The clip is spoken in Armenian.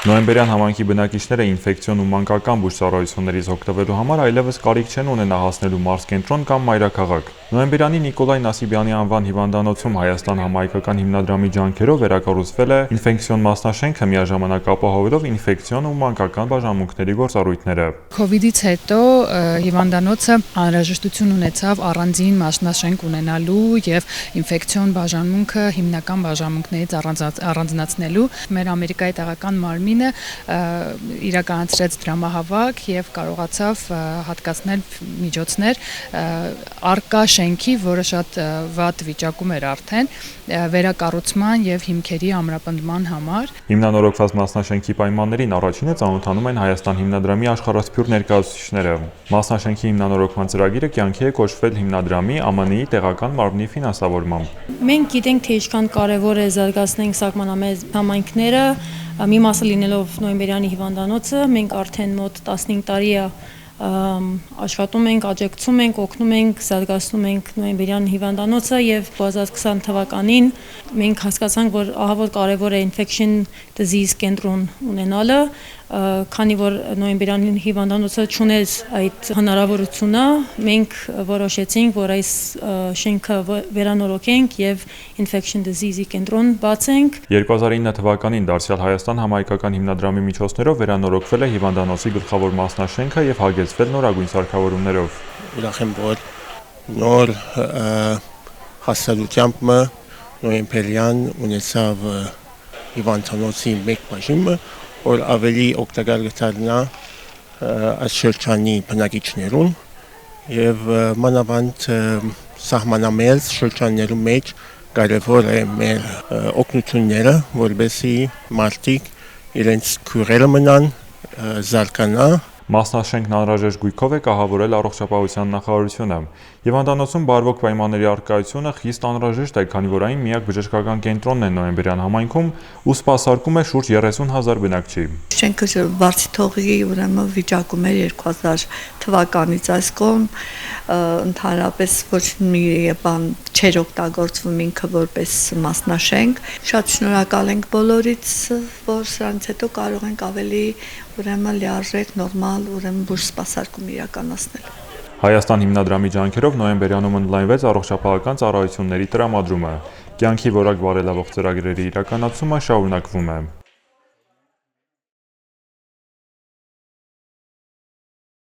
Նոյեմբերյան համայնքի բնակիչները ինֆեկցիոն ու մանկական բուժծառայություններից օգտվելու համար այլևս կարիք չեն ունենա հասնելու մարզկենտրոն կամ մայրաքաղաք։ Նոյեմբերյանի Նիկոլայ Նասիբյանի անվան հիվանդանոցում Հայաստան համայնքական հիմնադրամի ջանքերով վերակառուցվել է ինֆեկցիոն մասնաշենքը, միաժամանակ ապահովելով ինֆեկցիոն ու մանկական բաժանմունքների գործառույթները։ Քովիդից հետո հիվանդանոցը անհրաժեշտություն ունեցավ առանձին մասնաշենք ունենալու եւ ինֆեկցիոն բաժանմունքը հիմնական բաժանմունքներից առանձնացնելու։ Մեր Ամերիկայի տեղական մարմինը իրականացրեց դրամահավաք եւ կարողացավ հատկացնել միջոցներ արկա շենքի, որը շատ վատ վիճակում էր արդեն, վերակառուցման եւ հիմքերի ամրապնդման համար։ Հիմնանորոգված մասնաշենքի պայմաններին առաջինը ծանոթանում են Հայաստան հիմնադրամի աշխարհասփյուռ ներկայացուցիչները։ Մասնաշենքի հիմնանորոգման ծրագիրը կյանքի է կոչվել հիմնադրամի ԱՄՆ-ի տեղական մարմնի ֆինանսավորմամբ։ Մենք գիտենք, թե ինչքան կարևոր է զարգացնենք սահմանամերձ համայնքները, մի մասը լինելով Նոյեմբերյանի հիվանդանոցը, մենք արդեն մոտ 15 տարի է աշխատում ենք, աջակցում ենք, օգնում ենք, զարգացնում ենք Նոյեմբերյան հիվանդանոցը եւ 2020 թվականին մենք հասկացանք, որ ահավոր կարեւոր է infection disease կենտրոն ունենալը, քանի որ Նոյեմբերյան հիվանդանոցը չուներ այդ հնարավորությունը, մենք որոշեցինք, որ այս շենքը վերանորոգենք եւ infection disease-ի կենտրոն բացենք։ 2009 թվականին Դարձյալ Հայաստան համայնքական հիմնադրամի միջոցներով վերանորոգվել է հիվանդանոցի գլխավոր մասնաշենքը եւ հագեցվել նորագույն սարքավորումներով։ Ուրախ եմ, որ նոր հասարակությամբ Նոյեմբերյան ունեցավ հիվանդանոցի մեկ բաժինը, որ ավելի օգտակար կդառնա այս շրջանի բնակիչներուն եւ մանավանդ սահմանամերձ շրջաններու մեջ կարևոր է մեր օգնությունները, որովհետեւ մարդիկ իրենց քույրերը մնան, զարգանա։ Մասնաշենքն անհրաժեշտ գույքով է կահավորել առողջապահության նախարարությունը։ Հիվանդանոցում բարվոք պայմանների առկայությունը խիստ անհրաժեշտ է, քանի որ այն միակ բժշկական կենտրոնն է Նոյեմբերյան համայնքում ու սպասարկում է շուրջ 30,000 բնակչի։ Շենքը բարձի թողի ուրեմն վիճակում էր 2000 թվականից այս կողմ, ընդհանրապես ոչ մի բան չէր օգտագործվում ինքը որպես մասնաշենք։ Շատ շնորհակալ ենք բոլորից, որ սրանից հետո կարող ենք ավելի ուրեմն լիարժեք նորմալ ուրեմն բուժ սպասարկում իրականացնել։ Հայաստան հիմնադրամի ջանքերով Նոյեմբերյանում ընդլայնվեց առողջապահական ծառայությունների տրամադրումը։ Կյանքի որակ բարելավող ծրագրերի իրականացումը շարունակվում է։